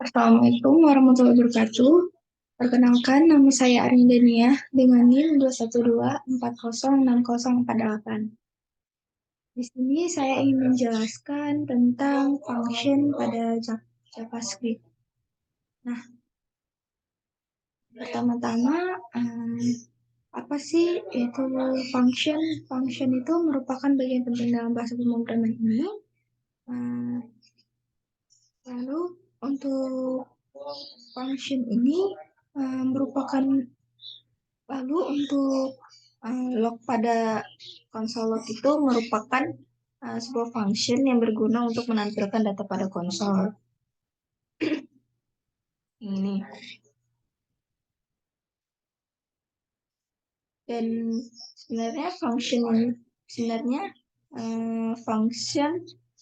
Assalamualaikum warahmatullahi wabarakatuh. Perkenalkan, nama saya Arin Dania dengan NIM 212406048. Di sini saya ingin menjelaskan tentang function pada JavaScript. Nah, pertama-tama, apa sih itu function? Function itu merupakan bagian penting dalam bahasa pemrograman ini. Eh, Lalu untuk function ini merupakan lalu untuk log pada konsol log itu merupakan sebuah function yang berguna untuk menampilkan data pada konsol. Ini. Dan sebenarnya function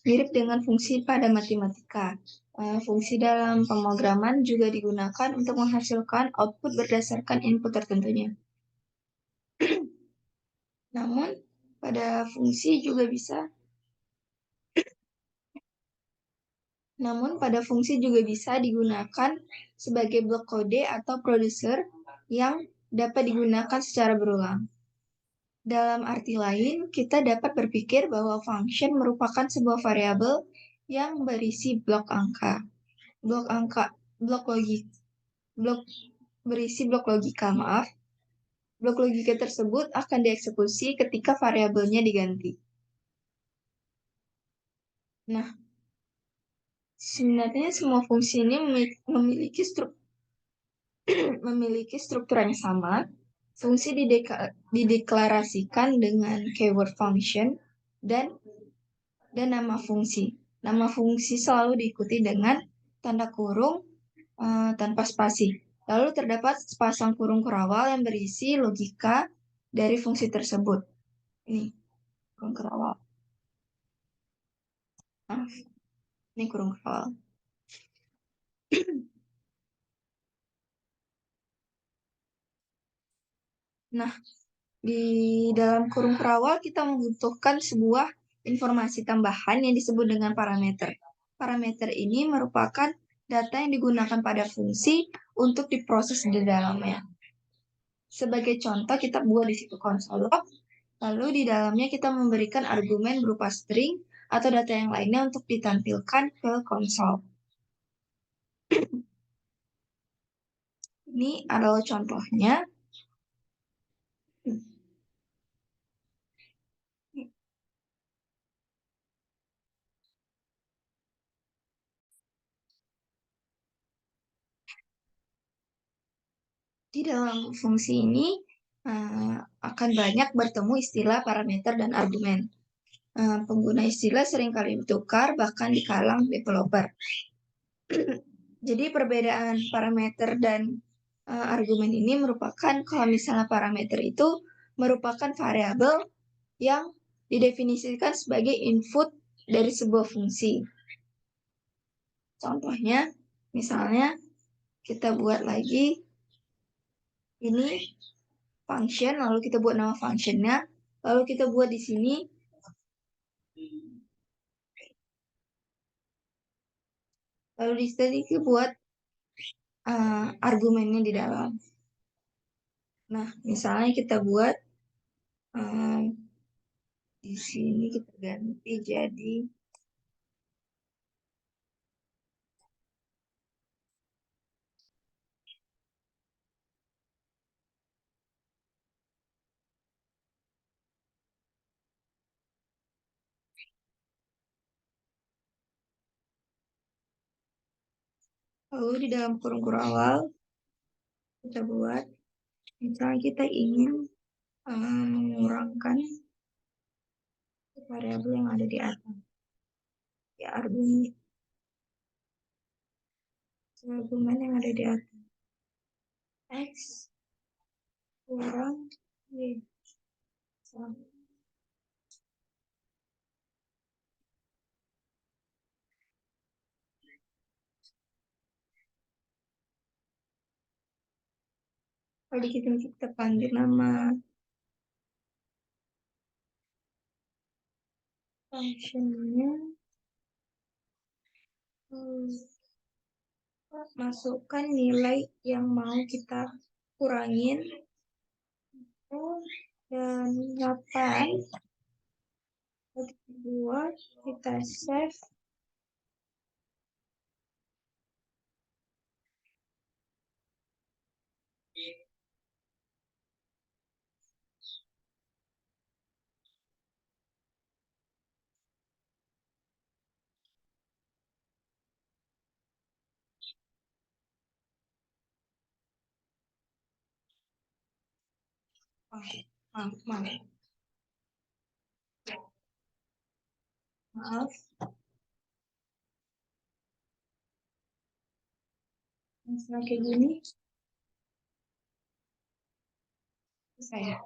mirip dengan fungsi pada matematika. Fungsi dalam pemrograman juga digunakan untuk menghasilkan output berdasarkan input tertentunya. Namun, pada fungsi juga bisa Namun, pada fungsi juga bisa digunakan sebagai blok kode atau producer yang dapat digunakan secara berulang. Dalam arti lain, kita dapat berpikir bahwa function merupakan sebuah variabel yang berisi blok angka. Blok angka, blok logik, blok berisi blok logika, maaf. Blok logika tersebut akan dieksekusi ketika variabelnya diganti. Nah, sebenarnya semua fungsi ini memiliki struktur yang sama. Fungsi dideklarasikan dengan keyword function dan nama fungsi. Nama fungsi selalu diikuti dengan tanda kurung tanpa spasi. Lalu terdapat sepasang kurung kerawal yang berisi logika dari fungsi tersebut. Ini kurung kerawal. Maaf, ini kurung kerawal. Nah, di dalam kurung kerawal kita membutuhkan sebuah informasi tambahan yang disebut dengan parameter. Parameter ini merupakan data yang digunakan pada fungsi untuk diproses di dalamnya. Sebagai contoh, kita buat di situ konsol log, lalu di dalamnya kita memberikan argumen berupa string atau data yang lainnya untuk ditampilkan ke konsol. Ini adalah contohnya. Di dalam fungsi ini akan banyak bertemu istilah parameter dan argumen. Pengguna istilah seringkali bertukar bahkan di kalangan developer. Jadi perbedaan parameter dan argumen ini merupakan kalau misalnya parameter itu merupakan variabel yang didefinisikan sebagai input dari sebuah fungsi. Contohnya, misalnya kita buat lagi ini function, lalu kita buat nama functionnya, lalu kita buat di sini lalu di sini kita buat argumennya di dalam. Nah, misalnya kita buat di sini kita ganti jadi lalu di dalam kurung-kurung awal kita buat misalnya kita ingin mengurangkan variabel yang ada di atas ya argumen yang ada di atas x kurang y sama. Kalau kita panggil nama functionnya masukkan nilai yang mau kita kurangin dan 8 2 kita save. Maaf, misalnya kayak gini saya.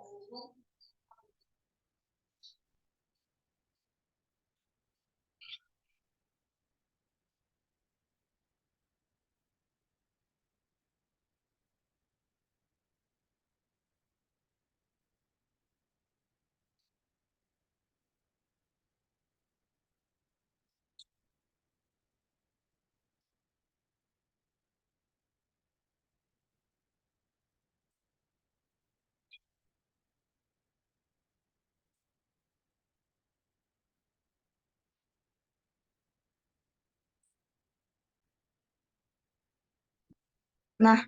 Nah,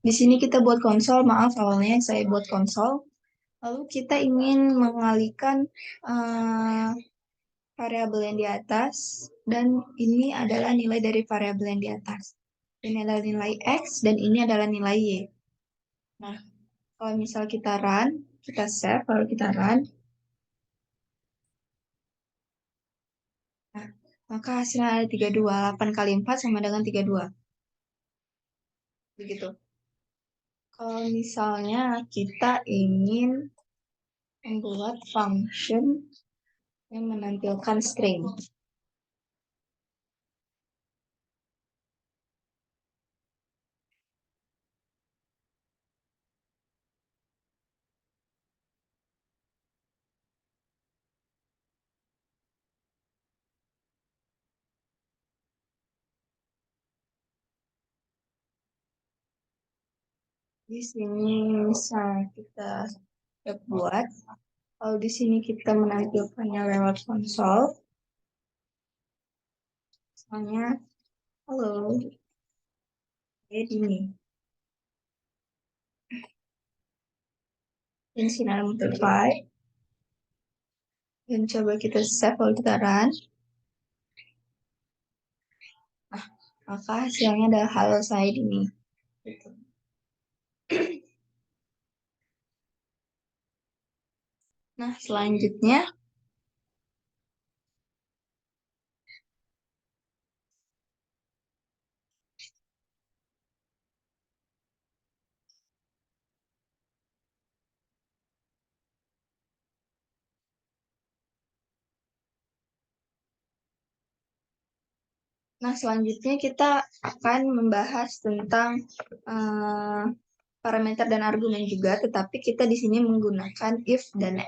di sini kita buat konsol. Maaf, awalnya saya buat konsol. Lalu kita ingin mengalihkan eh, variabel yang di atas, dan ini adalah nilai dari variabel yang di atas. Ini adalah nilai X, dan ini adalah nilai Y. Nah, kalau misal kita run, kita save, lalu kita run, nah, maka hasilnya ada 32. 8 kali 4 sama dengan 32. Begitu. Kalau misalnya kita ingin membuat function yang menampilkan string. Di sini misalnya kita buat, kalau di sini kita menampilkannya lewat konsol, misalnya, halo, ini. Ini sinar multiply. Dan coba kita save kalau kita run. Nah, maka hasilnya adalah halo saya ini. Gitu. Nah, selanjutnya kita akan membahas tentang parameter dan argumen juga, tetapi kita di sini menggunakan if dan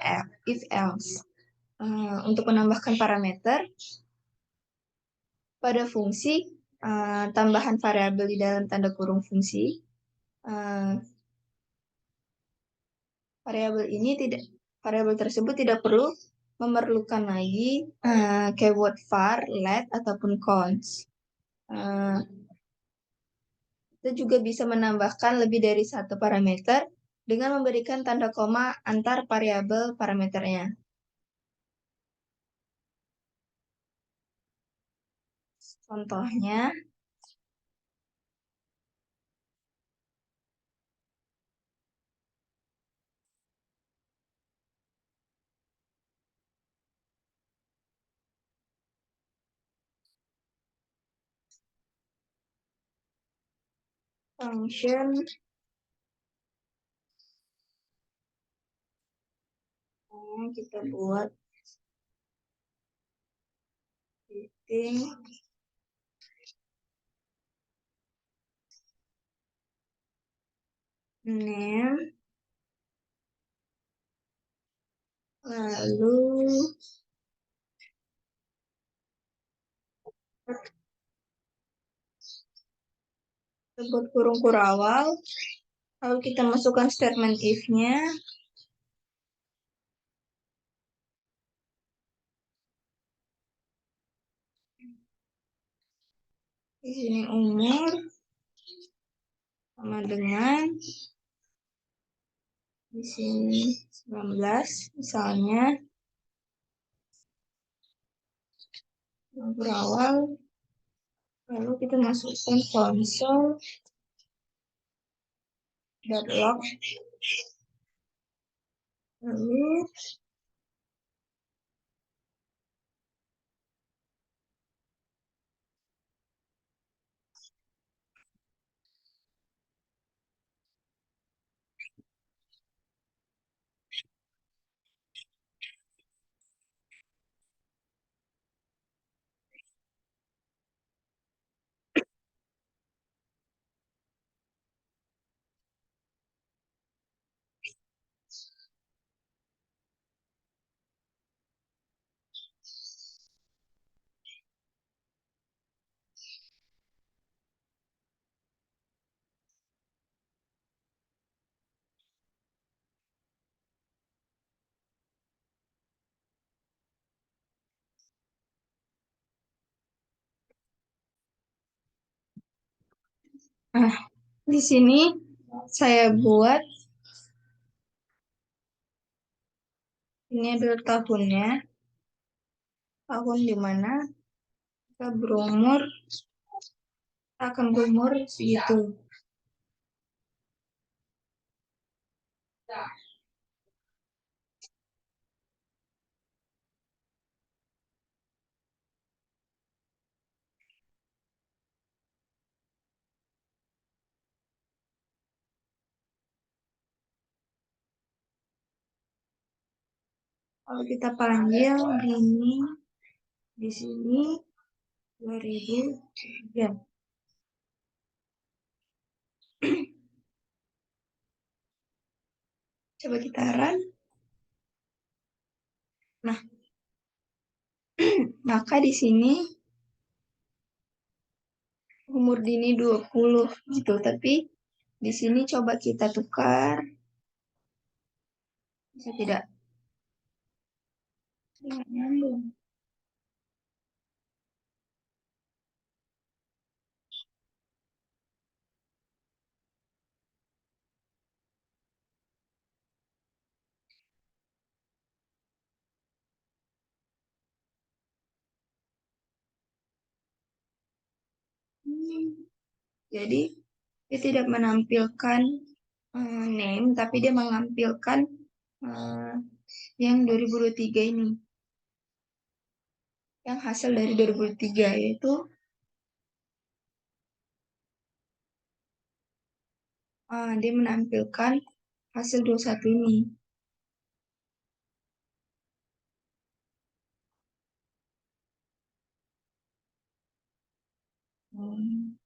if else. Untuk menambahkan parameter pada fungsi, tambahan variabel di dalam tanda kurung fungsi, variabel tersebut tidak perlu memerlukan lagi keyword var, let, ataupun const. Kita juga bisa menambahkan lebih dari satu parameter dengan memberikan tanda koma antar variabel parameternya. Contohnya, function kita buat setting name, lalu Sebut kurung kurawal, lalu kita masukkan statement if-nya. Di sini umur sama dengan di sini 19 misalnya. Berawal, lalu kita masukkan console.log, lalu nah, di sini saya buat ini adalah tahunnya, tahun dimana kita akan berumur segitu. Kalau kita panggil gini di sini 2003. Coba kita run. Nah, maka di sini umur Dini 20 gitu, tapi di sini coba kita tukar. Bisa tidak? Nggak nyambung. Jadi dia tidak menampilkan name, tapi dia menampilkan eh, yang 2023 ini. Yang hasil dari 2003 yaitu dia menampilkan hasil 21 ini. Hmm.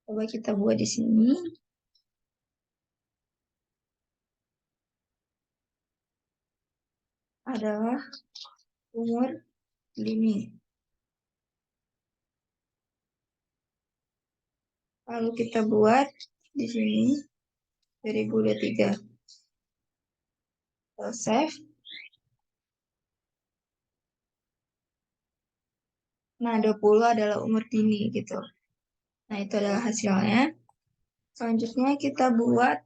Coba kita buat di sini adalah umur Dini. Lalu kita buat di sini 2023. Kita save. Nah, 20 adalah umur Dini gitu. Nah, itu adalah hasilnya. Selanjutnya kita buat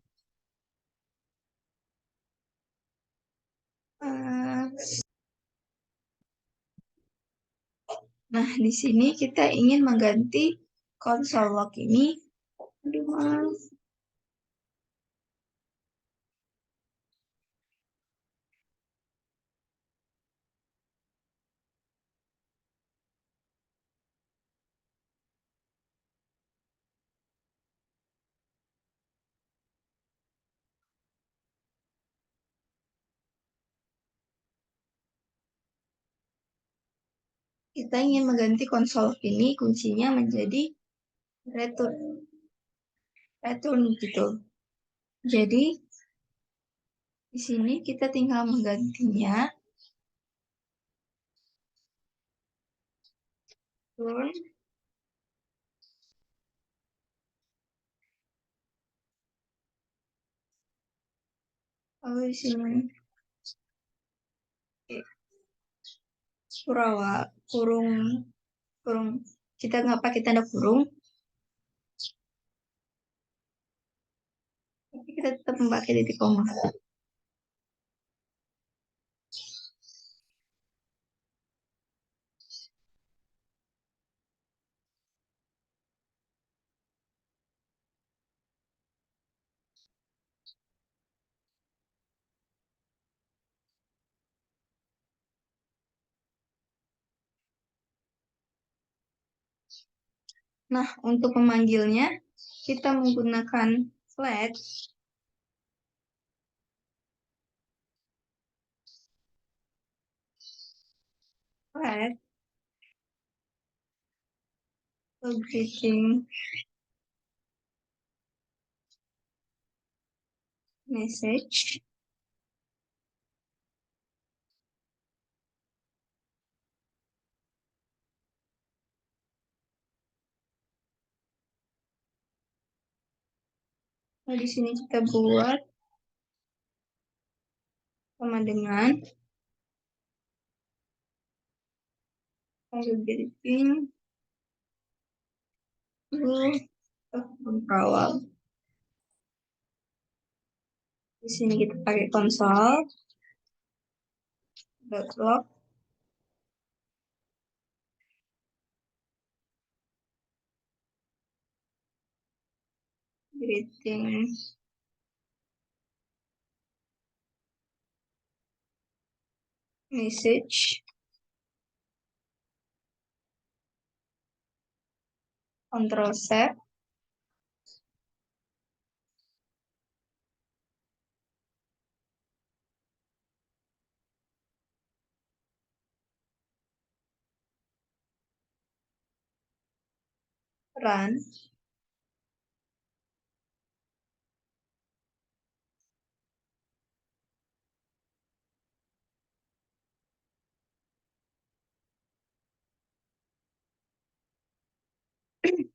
nah, di sini kita ingin mengganti console log ini. Aduh, maaf. Kita ingin mengganti konsol ini kuncinya menjadi return. Return gitu. Jadi di sini kita tinggal menggantinya turn. Lalu di sini Kurawa, kurung, kurung. Kita nggak pakai tanda kurung, tapi kita tetap memakai titik koma. Nah, untuk memanggilnya, kita menggunakan flat, flat, greeting message. Nah, di sini kita buat sama dengan greeting awal. Di sini kita pakai konsol, log, greeting message, Ctrl Save, run.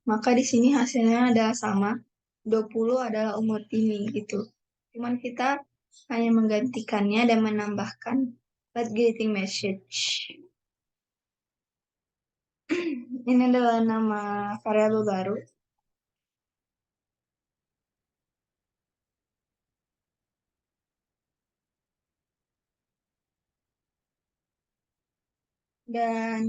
Maka di sini hasilnya adalah sama. 20 adalah umur ini gitu. Cuman kita hanya menggantikannya dan menambahkan let greeting message. Ini adalah nama variabel baru. Dan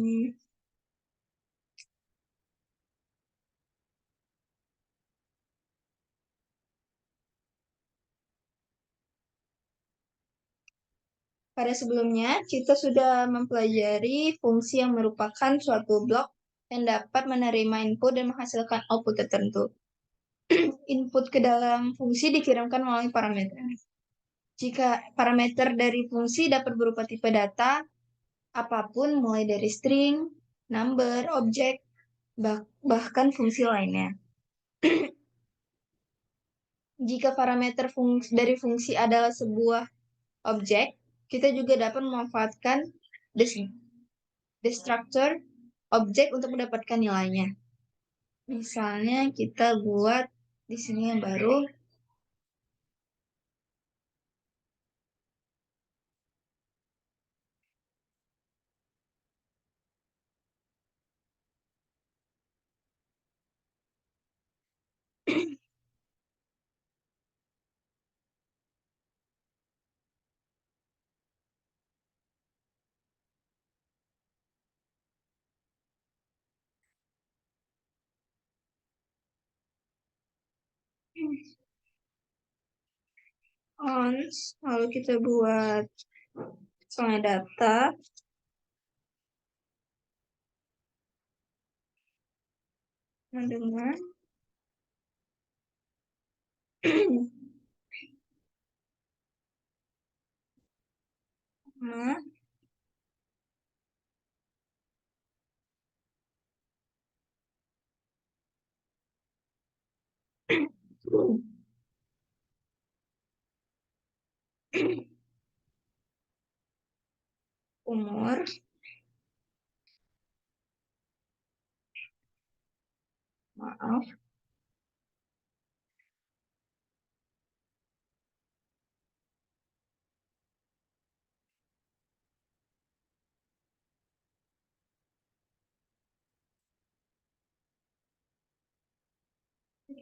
pada sebelumnya kita sudah mempelajari fungsi yang merupakan suatu blok yang dapat menerima input dan menghasilkan output tertentu. Input ke dalam fungsi dikirimkan melalui parameter. Jika parameter dari fungsi dapat berupa tipe data, apapun mulai dari string, number, objek, bahkan fungsi lainnya. Jika parameter dari fungsi adalah sebuah objek, kita juga dapat memanfaatkan destructor objek untuk mendapatkan nilainya. Misalnya kita buat di sini yang baru, ons, lalu kita buat soalnya data, mendengar, nah, umur, Maaf.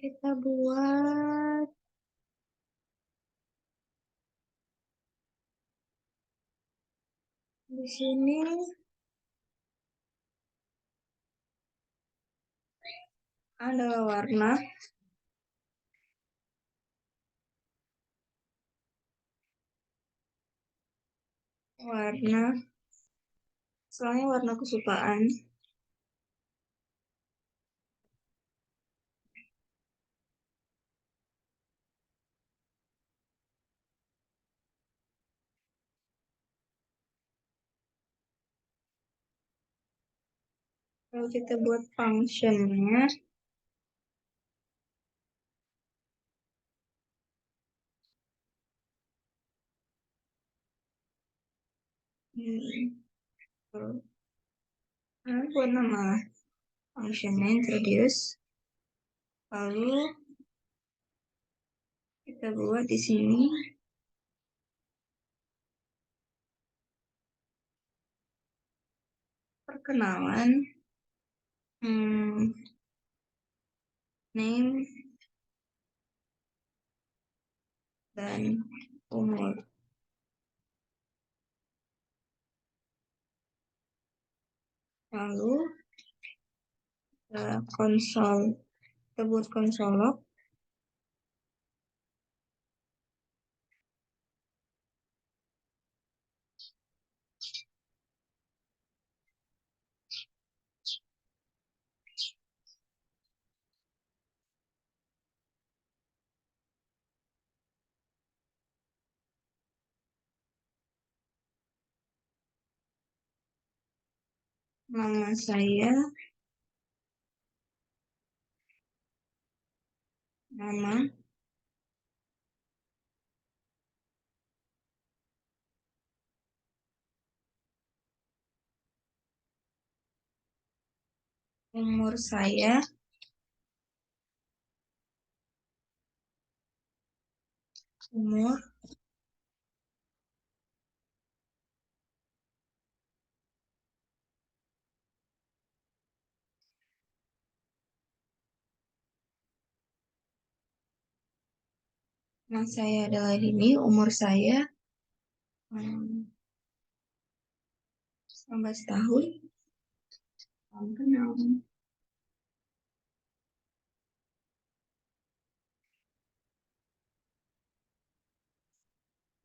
Kita buat di sini adalah warna, soalnya warna kesukaan. Kalau kita buat functionnya, kalau buat nama functionnya introduce, lalu kita buat di sini perkenalan, name dan umur. Lalu konsol, kita buat konsol log, nama saya, nama, umur saya, umur, nama saya adalah ini, umur saya 19 tahun, salam kenal.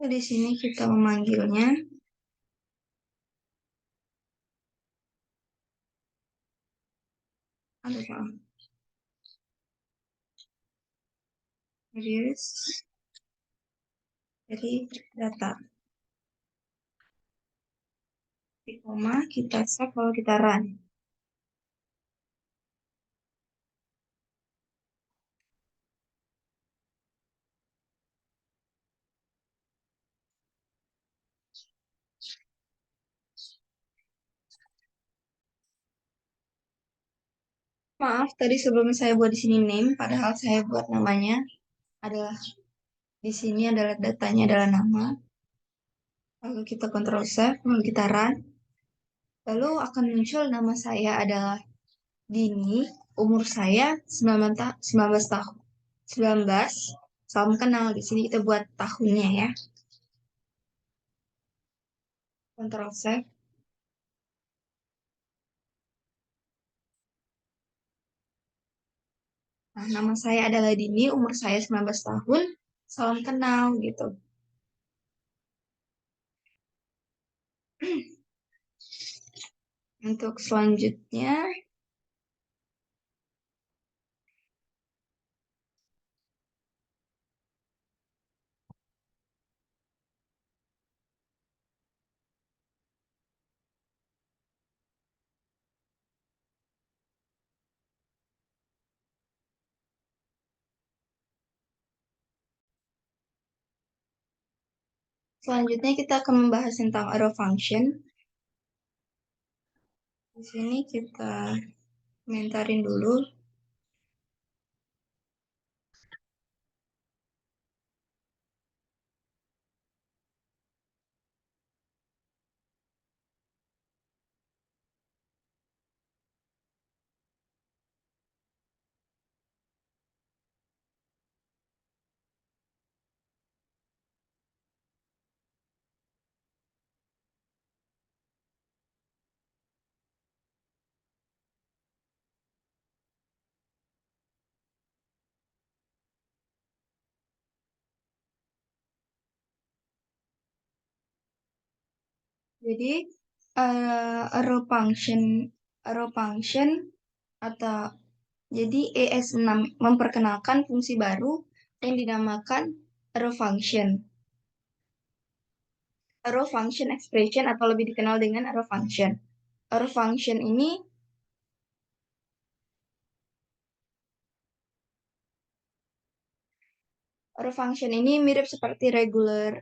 Di sini kita memanggilnya aduh maaf, dari data. Di koma kita save kalau kita run. Maaf, tadi sebelum saya buat di sini name, padahal saya buat namanya adalah di sini adalah datanya adalah nama. Lalu kita kontrol save, lalu kita run. Lalu akan muncul nama saya adalah Dini, umur saya 19 tahun. 19, salam kenal. Di sini kita buat tahunnya ya. Kontrol save. Nah, nama saya adalah Dini, umur saya 19 tahun. Salam kenal gitu. Untuk selanjutnya, kita akan membahas tentang arrow function. Di sini kita komentarin dulu. Jadi arrow function atau jadi ES6 memperkenalkan fungsi baru yang dinamakan arrow function. Arrow function expression atau lebih dikenal dengan arrow function. Arrow function ini mirip seperti regular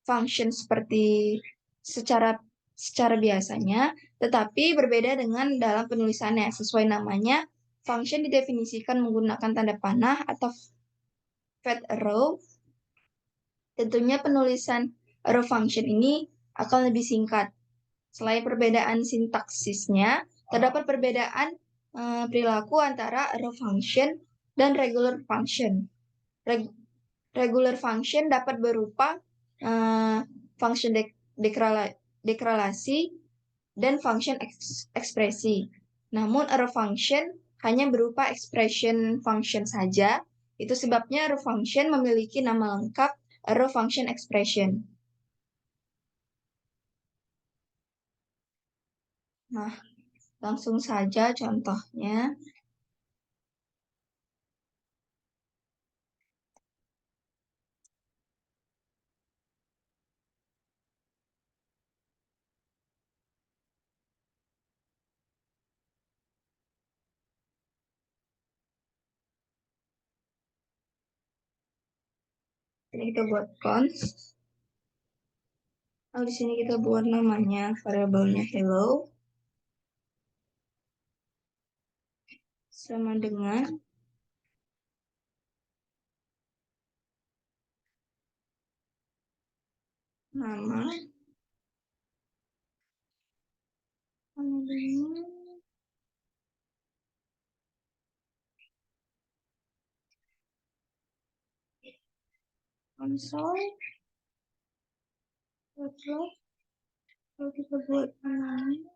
function seperti secara secara biasanya, tetapi berbeda dengan dalam penulisannya. Sesuai namanya, function didefinisikan menggunakan tanda panah atau fat arrow. Tentunya penulisan arrow function ini akan lebih singkat. Selain perbedaan sintaksisnya, terdapat perbedaan perilaku antara arrow function dan regular function. Regular function dapat berupa function deklarasi dan function ekspresi. Namun arrow function hanya berupa expression function saja. Itu sebabnya arrow function memiliki nama lengkap arrow function expression. Nah, langsung saja contohnya. Ini kita buat cons. Lalu di sini kita buat namanya variabelnya hello sama dengan nama konsol. Lalu kita buat namanya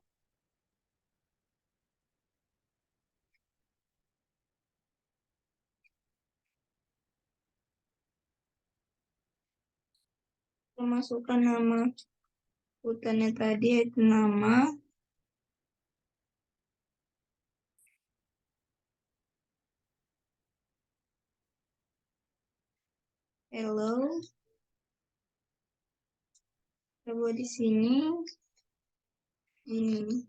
memasukkan nama hutannya tadi yaitu nama hello. Kita buat di sini ini.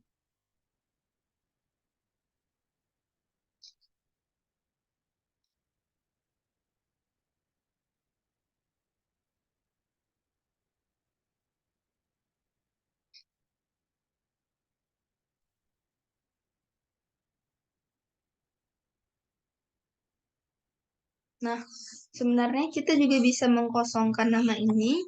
Nah, sebenarnya kita juga bisa mengkosongkan nama ini.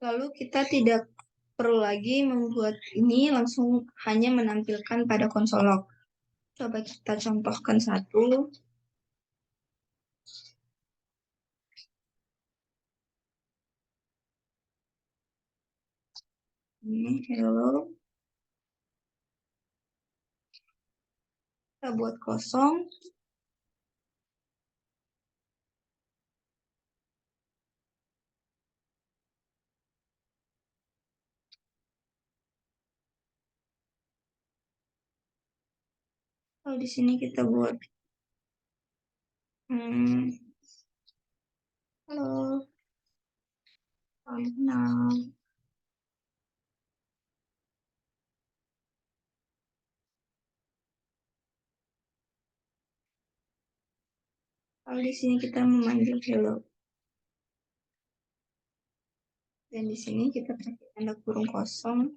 Lalu kita tidak perlu lagi membuat ini, langsung hanya menampilkan pada konsol log. Coba kita contohkan satu. Ini hello. Kita buat kosong. Lalu di sini kita buat halo, salam kenal. Lalu di sini kita memanggil hello. Dan di sini kita pakai tanda kurung kosong.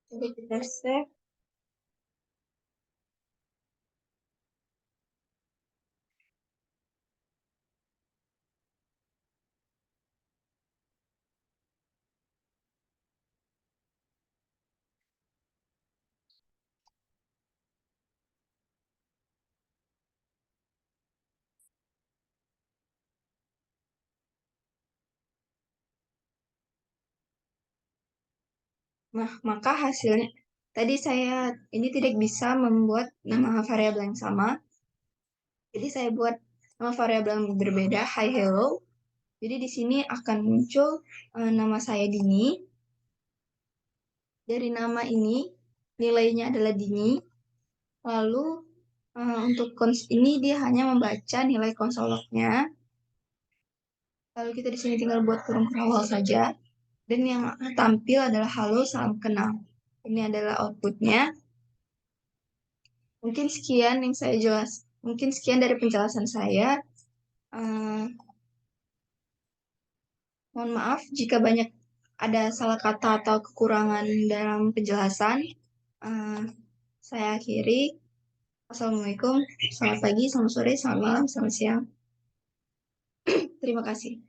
Jadi kita save. Nah, maka hasilnya tadi saya ini tidak bisa membuat nama variabel yang sama. Jadi saya buat nama variabel yang berbeda, hi, hello. Jadi di sini akan muncul nama saya Dini. Dari nama ini, nilainya adalah Dini. Lalu untuk cons ini dia hanya membaca nilai konsolognya. Lalu kita di sini tinggal buat kurung kawal saja. Dan yang tampil adalah halo, salam kenal. Ini adalah outputnya. Mungkin sekian yang saya jelas. Mungkin sekian dari penjelasan saya. Mohon maaf jika banyak ada salah kata atau kekurangan dalam penjelasan. Saya akhiri. Assalamualaikum, selamat pagi, selamat sore, selamat malam, selamat siang. Terima kasih.